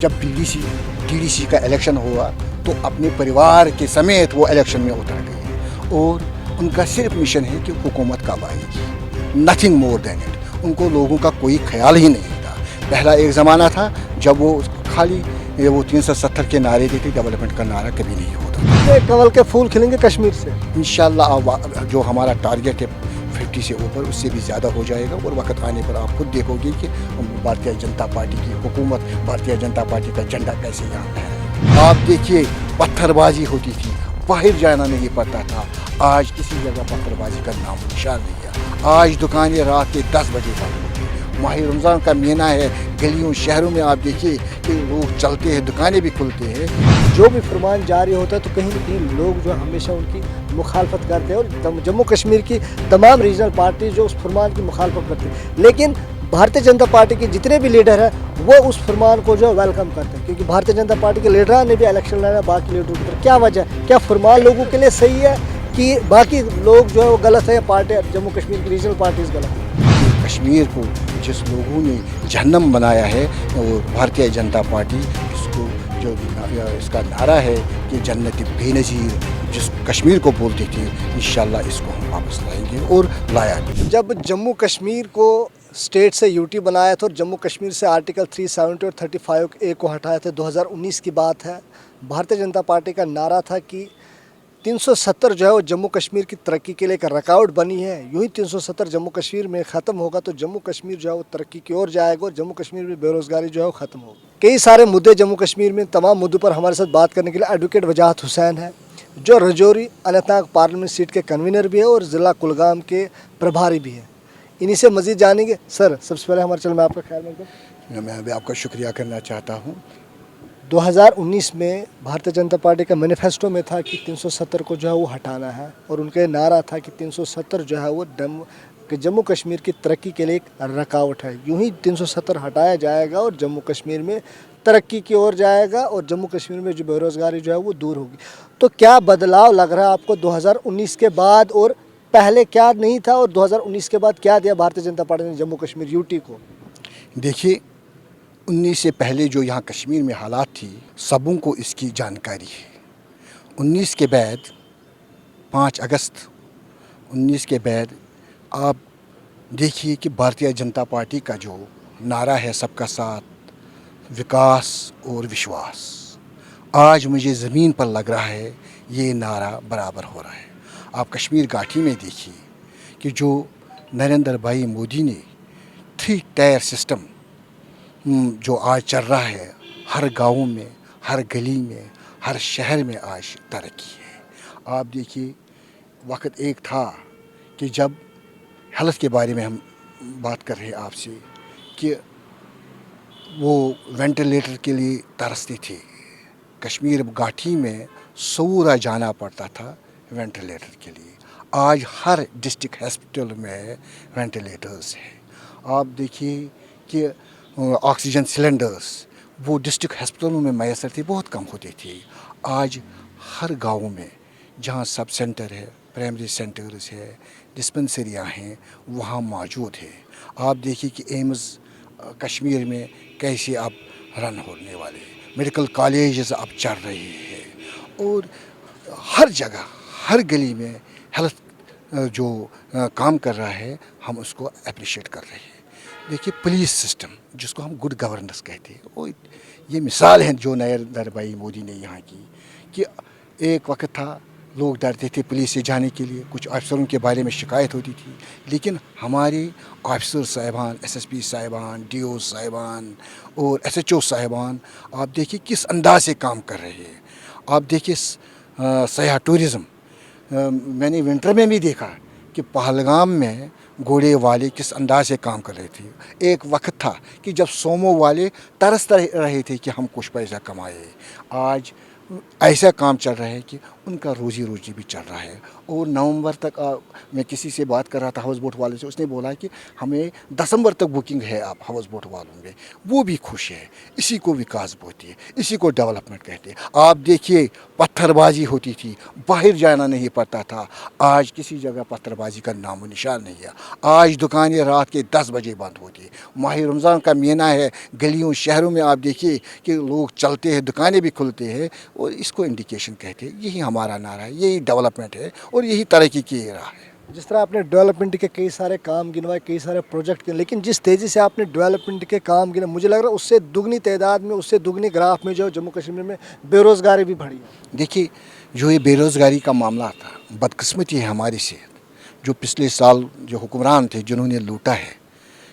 जब टीडीसी का इलेक्शन हुआ तो अपने परिवार के समेत वो इलेक्शन में उतर गए और उनका सिर्फ मिशन है कि हुकूमत कब आएगी, नथिंग मोर देन इट। उनको लोगों का कोई ख्याल ही नहीं था। पहला एक ज़माना था जब वो खाली वो 370 के नारे देते, डेवलपमेंट का नारा कभी नहीं होता। कमल के फूल खिलेंगे कश्मीर से इंशाल्लाह जो हमारा टारगेट है 50 से ऊपर, उससे भी ज़्यादा हो जाएगा और वक्त आने पर आप खुद देखोगे कि भारतीय जनता पार्टी की हुकूमत, भारतीय जनता पार्टी का झंडा कैसे यहाँ है। आप देखिए पत्थरबाजी होती थी, बाहर जाना नहीं पड़ता था। आज किसी जगह पत्थरबाजी का नाम निशान नहीं है। आज दुकानें रात के 10 बजे बंद होती हैं। माह रमज़ान का महीना है, गलियों शहरों में आप देखिए कि लोग चलते हैं, दुकानें भी खुलते हैं। जो भी फरमान जारी होता है तो कहीं ना कहीं लोग जो हमेशा उनकी मुखालफत करते हैं और जम्मू कश्मीर की तमाम रीजनल पार्टी जो उस फरमान की मुखालफत करती है, लेकिन भारतीय जनता पार्टी के जितने भी लीडर हैं वो उस फरमान को जो वेलकम करते हैं, क्योंकि भारतीय जनता पार्टी के लीडर ने भी इलेक्शन लड़ा। बाकी लीडरों की तरह क्या वजह है, क्या फरमान लोगों के लिए सही है कि बाकी लोग जो है वो गलत है, या पार्टी जम्मू कश्मीर की रीजनल पार्टीज गलत है? कश्मीर को जिस लोगों ने जहन्नम बनाया है वो भारतीय जनता पार्टी, इसको जो इसका नारा है कि जन्नत बेनज़ीर जिस कश्मीर को बोलते थे, इंशाल्लाह इसको हम वापस लाएंगे और लाया भी। जब जम्मू कश्मीर को स्टेट से यूटी बनाया था और जम्मू कश्मीर से आर्टिकल 370 और 35A को हटाया था, 2019 की बात है। भारतीय जनता पार्टी का नारा था कि 370 जो है वो जम्मू कश्मीर की तरक्की के लिए एक रुकावट बनी है। यूँ ही 370 जम्मू कश्मीर में ख़त्म होगा तो जम्मू कश्मीर जो है वो तरक्की की ओर जाएगा और जम्मू कश्मीर में बेरोज़गारी जो है वो ख़त्म होगी। कई सारे मुद्दे जम्मू कश्मीर में, तमाम मुद्दों पर हमारे साथ बात करने के लिए एडवोकेट वजाहत हुसैन है, जो रजौरी अनंतनाग पार्लियामेंट सीट के कन्वीनर भी है और ज़िला कुलगाम के प्रभारी भी हैं। इन्हीं से मज़ीद जानेंगे। सर, सबसे पहले हमारे चैनल में आपका ख्याल रखूँ। मैं भी आपका शुक्रिया करना चाहता हूँ। 2019 में भारतीय जनता पार्टी का मैनिफेस्टो में था कि 370 को जो है वो हटाना है और उनका नारा था कि 370 जो है वो जम्मू कश्मीर की तरक्की के लिए एक रुकावट है। यूं ही 370 हटाया जाएगा और जम्मू कश्मीर में तरक्की की ओर जाएगा और जम्मू कश्मीर में जो बेरोज़गारी जो है वो दूर होगी। तो क्या बदलाव लग रहा है आपको 2019 के बाद, और पहले क्या नहीं था, और 2019 के बाद क्या दिया भारतीय जनता पार्टी ने जम्मू कश्मीर यूटी को? देखिए, 19 से पहले जो यहाँ कश्मीर में हालात थी, सबों को इसकी जानकारी है। 19 के बाद 5 अगस्त 19 के बाद आप देखिए कि भारतीय जनता पार्टी का जो नारा है सबका साथ, विकास और विश्वास, आज मुझे ज़मीन पर लग रहा है ये नारा बराबर हो रहा है। आप कश्मीर घाटी में देखिए कि जो नरेंद्र भाई मोदी ने 3 टायर सिस्टम जो आज चल रहा है, हर गाँव में, हर गली में, हर शहर में आज तरक्की है। आप देखिए, वक्त एक था कि जब हेल्थ के बारे में हम बात कर रहे हैं आपसे कि वो वेंटिलेटर के लिए तरसते थे। कश्मीर घाटी में सूरा जाना पड़ता था वेंटिलेटर के लिए। आज हर डिस्ट्रिक्ट हॉस्पिटल में वेंटिलेटर्स हैं। आप देखिए कि ऑक्सीजन सिलेंडर्स वो डिस्ट्रिक्ट हॉस्पिटलों में मैसर थे, बहुत कम होते थे। आज हर गाँव में जहाँ सब सेंटर है, प्राइमरी सेंटर्स है, डिस्पेंसरियाँ हैं, वहाँ मौजूद है। आप देखिए कि एम्स कश्मीर में कैसे अब रन होने वाले, मेडिकल कॉलेजेस अब चल रहे हैं और हर जगह, हर गली में हेल्थ जो काम कर रहा है, हम उसको अप्रिशिएट कर रहे हैं। देखिए, पुलिस सिस्टम जिसको हम गुड गवर्नेंस कहते हैं, वो ये मिसाल है जो नरेंद्र भाई मोदी ने यहाँ की, कि एक वक्त था लोग डरते थे पुलिस से जाने के लिए, कुछ अफसरों के बारे में शिकायत होती थी, लेकिन हमारे अफसर साहिबान, एसएसपी साहिबान, डीओ साहिबान और एसएचओ साहिबान, आप देखिए किस अंदाज से काम कर रहे हैं। आप देखिए सयाह टूरिज़म, मैंने विंटर में भी देखा कि पहलगाम में घोड़े वाले किस अंदाज से काम कर रहे थे। एक वक्त था कि जब सोमो वाले तरस रहे थे कि हम कुछ पैसा कमाए। आज ऐसा काम चल रहा है कि उनका रोजी रोटी भी चल रहा है। और नवंबर तक मैं किसी से बात कर रहा था हाउस बोट वाले से, उसने बोला कि हमें दिसंबर तक बुकिंग है आप हाउस बोट वालों में, वो भी खुश है। इसी को विकास बोलती है, इसी को डेवलपमेंट कहते हैं। आप देखिए पत्थरबाजी होती थी, बाहर जाना नहीं पड़ता था, आज किसी जगह पत्थरबाजी का नामो निशान नहीं है। आज दुकानें रात के 10 बजे बंद होती है। माह रमज़ान का महीना है, गलियों शहरों में आप देखिए कि लोग चलते हैं, दुकानें भी खुलते हैं, और इसको इंडिकेशन कहते हैं। यही हमारा नारा है, यही डेवलपमेंट है और यही तरक्की की राह है। जिस तरह आपने डेवलपमेंट के कई सारे काम गिनवाए, कई सारे प्रोजेक्ट गिने, लेकिन जिस तेज़ी से आपने डेवलपमेंट के काम गिने, मुझे लग रहा है उससे दुगनी तादाद में, उससे दुगनी ग्राफ में जो जम्मू कश्मीर में बेरोज़गारी भी बढ़ी है। देखिए जो ये बेरोज़गारी का मामला था, बदकिस्मती है हमारी से, जो पिछले साल जो हुक्मरान थे जिन्होंने लूटा है,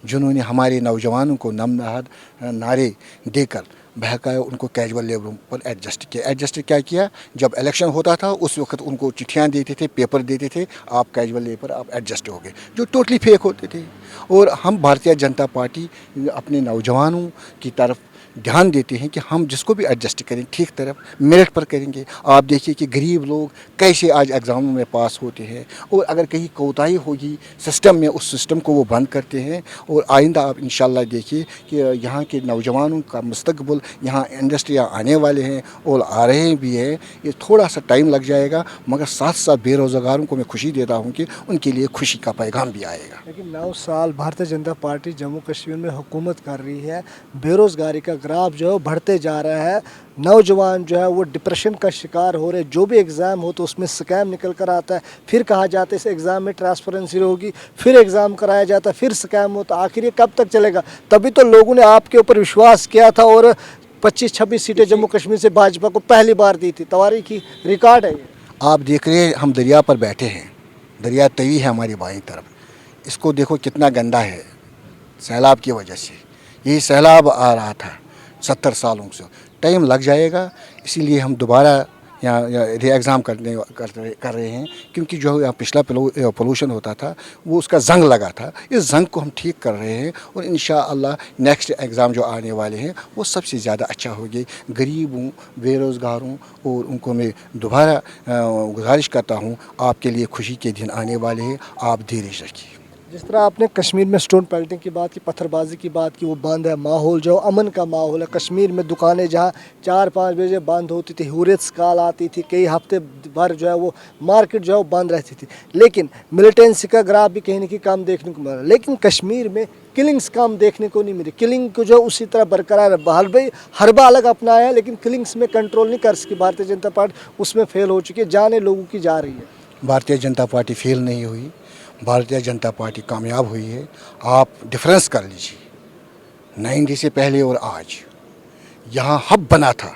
जिन्होंने हमारे नौजवानों को नमनहद नारे देकर बहकाया, उनको कैजुअल लेबरों पर एडजस्ट किया। एडजस्ट क्या किया, जब इलेक्शन होता था उस वक्त उनको चिट्ठियाँ देते थे, पेपर देते थे, आप कैजुअल लेबर आप एडजस्ट हो गए, जो टोटली फेक होते थे। और हम भारतीय जनता पार्टी अपने नौजवानों की तरफ ध्यान देते हैं कि हम जिसको भी एडजस्ट करें ठीक तरफ मेरिट पर करेंगे। आप देखिए कि गरीब लोग कैसे आज एग्ज़ामों में पास होते हैं, और अगर कहीं कोताही होगी सिस्टम में, उस सिस्टम को वो बंद करते हैं। और आइंदा आप इंशाल्लाह देखिए कि यहाँ के नौजवानों का मुस्तकबिल, यहाँ इंडस्ट्रियाँ आने वाले हैं और आ रहे भी हैं। ये थोड़ा सा टाइम लग जाएगा, मगर साथ साथ बेरोज़गारों को मैं खुशी देता हूँ कि उनके लिए खुशी का पैगाम भी आएगा। लेकिन 9 साल भारतीय जनता पार्टी जम्मू कश्मीर में हुकूमत कर रही है, बेरोज़गारी का ग्राफ जो है वो बढ़ते जा रहा है, नौजवान जो है वो डिप्रेशन का शिकार हो रहे, जो भी एग्ज़ाम हो तो उसमें स्कैम निकल कर आता है, फिर कहा जाता है इस एग्ज़ाम में ट्रांसपेरेंसी होगी, फिर एग्ज़ाम कराया जाता है, फिर स्कैम होता, आखिर ये कब तक चलेगा? तभी तो लोगों ने आपके ऊपर विश्वास किया था और 25-26 सीटें जम्मू कश्मीर से भाजपा को पहली बार दी थी। तवारीखी रिकॉर्ड है ये। आप देख रहे हैं हम दरिया पर बैठे हैं, दरिया तवी है हमारी बाईं तरफ, इसको देखो कितना गंदा है सैलाब की वजह से। यही सैलाब आ रहा था 70 सालों से, टाइम लग जाएगा, इसीलिए हम दोबारा यहाँ री एग्ज़ाम कर रहे हैं, क्योंकि जो यहाँ पिछला पोल्यूशन होता था वो उसका जंग लगा था, इस जंग को हम ठीक कर रहे हैं। और इंशाअल्लाह नेक्स्ट एग्ज़ाम जो आने वाले हैं वो सबसे ज़्यादा अच्छा होगी। गरीबों, बेरोज़गारों और उनको मैं दोबारा गुजारिश करता हूँ, आपके लिए खुशी के दिन आने वाले हैं, आप धीरज रखिए। जिस तरह आपने कश्मीर में स्टोन पेल्टिंग की बात की, पत्थरबाजी की बात की, वो बंद है, माहौल जो अमन का माहौल है। कश्मीर में दुकानें जहाँ 4-5 बजे बंद होती थी, हुरियत कॉल आती थी, कई हफ्ते भर जो है वो मार्केट जो है वो बंद रहती थी, लेकिन मिलिटेंसी का ग्राफ भी कहीं ना कहीं कम देखने को मिला। लेकिन कश्मीर में किलिंग्स कम देखने को नहीं मिली, किलिंग को जो उसी तरह बरकरार है। बहाल भाई हरबा अलग अपनाया है, लेकिन किलिंग्स में कंट्रोल नहीं कर सकी भारतीय जनता पार्टी, उसमें फेल हो चुकी है, जाने लोगों की जा रही है। भारतीय जनता पार्टी फेल नहीं हुई, भारतीय जनता पार्टी कामयाब हुई है। आप डिफरेंस कर लीजिए 90 से पहले और आज, यहाँ हब बना था,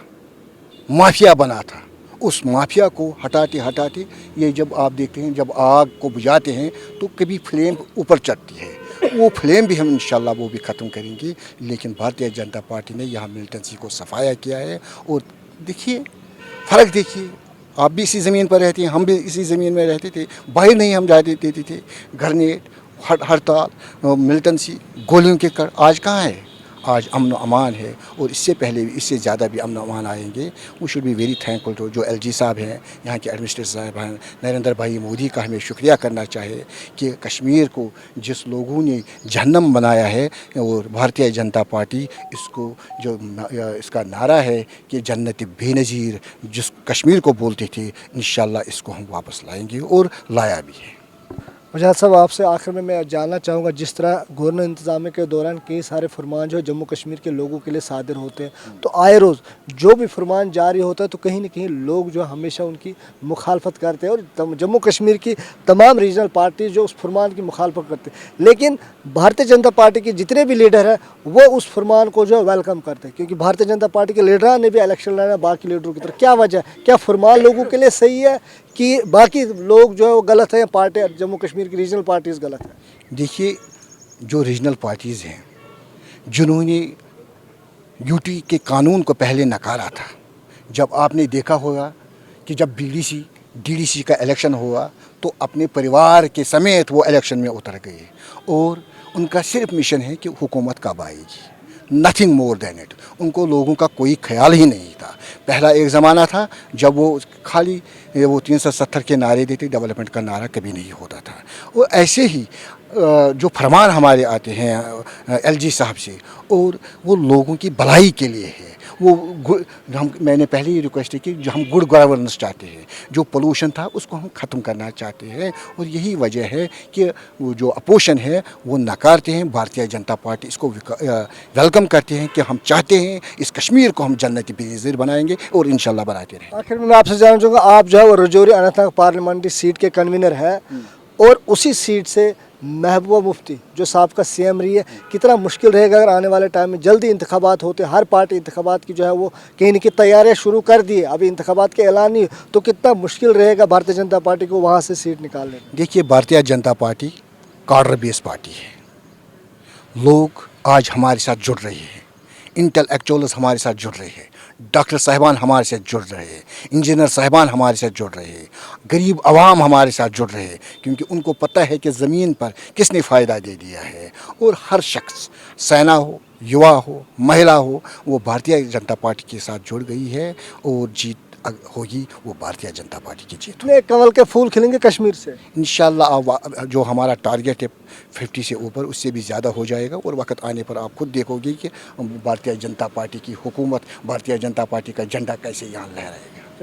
माफिया बना था, उस माफिया को हटाते हटाते ये जब आप देखते हैं, जब आग को बुझाते हैं तो कभी फ्लेम ऊपर चढ़ती है, वो फ्लेम भी हम इंशाल्लाह वो भी ख़त्म करेंगे। लेकिन भारतीय जनता पार्टी ने यहाँ मिलिटेंसी को सफाया किया है। और देखिए फ़र्क देखिए, आप भी इसी ज़मीन पर रहते हैं, हम भी इसी ज़मीन में रहते थे, बाहर नहीं हम जाते देते थे, ग्रेनेड, हड़ताल, मिलिटेंसी, गोलियों के कर, आज कहाँ है? आज अमन अमान है, और इससे पहले भी इससे ज़्यादा भी अमन अमान आएंगे। वो should be very thankful to जो LG साहब हैं, यहाँ के एडमिनिस्ट्रेटर साहब हैं, नरेंद्र भाई मोदी का हमें शुक्रिया करना चाहिए कि कश्मीर को जिस लोगों ने जहन्नम बनाया है, और भारतीय जनता पार्टी इसको जो इसका नारा है कि जन्नत बेनज़ीर जिस कश्मीर को बोलते थे, इंशाल्लाह इसको हम वापस लाएंगे और लाया भी है। वजाहत साहब, आपसे आखिर में मैं जानना चाहूँगा, जिस तरह गवर्नर इंतज़ाम के दौरान कई सारे फरमान जो जम्मू कश्मीर के लोगों के लिए सादिर होते हैं, तो आए रोज़ जो भी फरमान जारी होता है तो कहीं ना कहीं लोग जो हमेशा उनकी मुखालफत करते हैं, और जम्मू कश्मीर की तमाम रीजनल पार्टी जो उस फरमान की मुखालफत करते हैं। लेकिन भारतीय जनता पार्टी के जितने भी लीडर हैं वो उस फरमान को जो है वेलकम करते हैं, क्योंकि भारतीय जनता पार्टी के लीडर ने भी इलेक्शन लड़ा बाकी लीडरों की तरह। क्या वजह है? क्या फरमान लोगों के लिए सही है कि बाकी लोग जो है वो गलत है, या पार्टी जम्मू कश्मीर की रीजनल पार्टीज़ गलत है? देखिए जो रीजनल पार्टीज़ हैं, जिन्होंने यूटी के कानून को पहले नकारा था, जब आपने देखा होगा कि जब DDC का इलेक्शन हुआ तो अपने परिवार के समेत वो इलेक्शन में उतर गए, और उनका सिर्फ मिशन है कि हुकूमत कब आएगी, नथिंग मोर देन इट। उनको लोगों का कोई ख्याल ही नहीं था। पहला एक ज़माना था जब वो खाली वो 370 के नारे देते, डेवलपमेंट का नारा कभी नहीं होता था। और ऐसे ही जो फरमान हमारे आते हैं एलजी साहब से, और वो लोगों की भलाई के लिए है। वो मैंने पहले ही रिक्वेस्ट की, जो हम गुड गवर्नेंस चाहते हैं, जो पोल्यूशन था उसको हम ख़त्म करना चाहते हैं, और यही वजह है कि वो जो अपोजिशन है वो नकारते हैं। भारतीय जनता पार्टी इसको वेलकम करते हैं कि हम चाहते हैं इस कश्मीर को हम जन्नती बेनज़ीर बनाएंगे और इंशाल्लाह बनाते रहेंगे। आखिर में मैं आपसे जानना चाहूँगा, आप जो है वो राजौरी अनंतनाग पार्लियामेंट्री सीट के कन्वीनर हैं, और उसी सीट से महबूबा मुफ्ती जो साबका सीएम रही है, कितना मुश्किल रहेगा अगर आने वाले टाइम में जल्दी इंतखाबात होते, हर पार्टी इंतखाबात की जो है वो कहीं न कहीं तैयारियां शुरू कर दी है, अभी इंतखाबात के ऐलान नहीं, तो कितना मुश्किल रहेगा भारतीय जनता पार्टी को वहाँ से सीट निकालने में? देखिए, भारतीय जनता पार्टी कार्डर बेस पार्टी है। लोग आज हमारे साथ जुड़ रहे हैं, इंटेलेक्चुअल्स हमारे साथ जुड़ रहे हैं, डॉक्टर साहिबान हमारे साथ जुड़ रहे हैं, इंजीनियर साहिबान हमारे साथ जुड़ रहे हैं, गरीब आवाम हमारे साथ जुड़ रहे हैं, क्योंकि उनको पता है कि ज़मीन पर किसने फ़ायदा दे दिया है। और हर शख्स, सेना हो, युवा हो, महिला हो, वो भारतीय जनता पार्टी के साथ जुड़ गई है, और जीत होगी वो भारतीय जनता पार्टी की जीत। कितने कमल के फूल खिलेंगे कश्मीर से? इंशाल्लाह जो हमारा टारगेट है 50 से ऊपर, उससे भी ज़्यादा हो जाएगा, और वक्त आने पर आप खुद देखोगे कि भारतीय जनता पार्टी की हुकूमत, भारतीय जनता पार्टी का झंडा कैसे यहाँ लहराएगा।